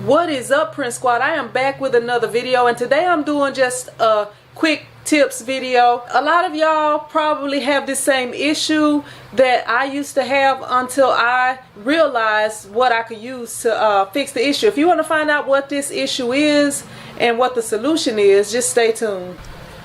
What is up, Prince Squad? I am back with another video, and today I'm doing just a quick tips video. A lot of y'all probably have the same issue that I used to have until I realized what I could use to fix the issue. If you want to find out what this issue is and what the solution is, just stay tuned.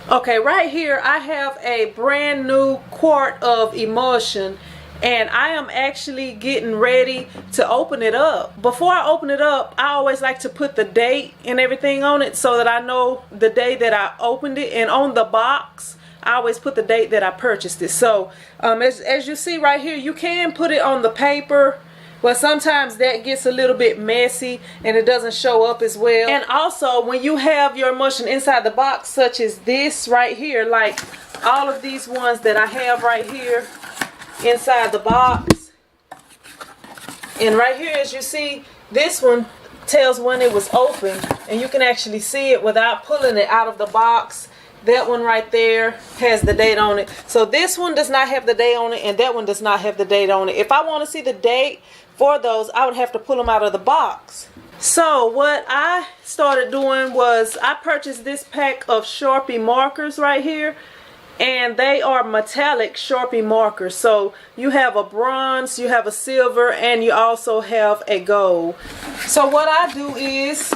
Okay, right here I have a brand new quart of Emulsion, and I am actually getting ready to open it up. Before I open it up, I always like to put the date and everything on it so that I know the day that I opened it. And on the box, I always put the date that I purchased it. So as you see right here, you can put it on the paper, but sometimes that gets a little bit messy and it doesn't show up as well. And also, when you have your emulsion inside the box, such as this right here, like all of these ones that I have right here inside the box, and right here, as you see, this one tells when it was open, and you can actually see it without pulling it out of the box. That one right there has the date on it. So this one does not have the date on it, and that one does not have the date on it. If I want to see the date for those, I would have to pull them out of the box. So what I started doing was I purchased this pack of Sharpie markers right here, and they are metallic Sharpie markers. So you have a bronze, you have a silver, and you also have a gold. So what I do is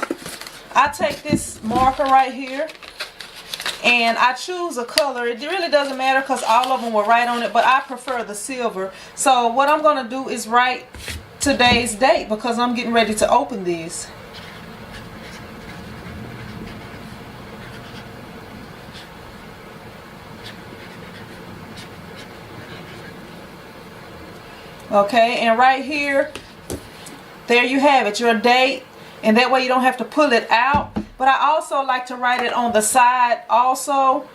I take this marker right here and I choose a color. It really doesn't matter because all of them were right on it, but I prefer the silver. So what I'm going to do is write today's date because I'm getting ready to open these. Okay, and right here, there you have it, your date, and that way you don't have to pull it out. But I also like to write it on the side also.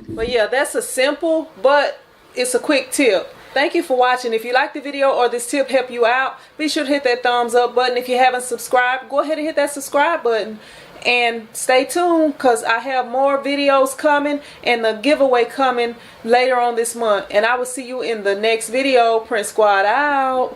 But yeah, that's a simple, but it's a quick tip. Thank you for watching. If you like the video or this tip helped you out, be sure to hit that thumbs up button. If you haven't subscribed, go ahead and hit that subscribe button. And stay tuned because I have more videos coming and the giveaway coming later on this month. And I will see you in the next video. Prince Squad out.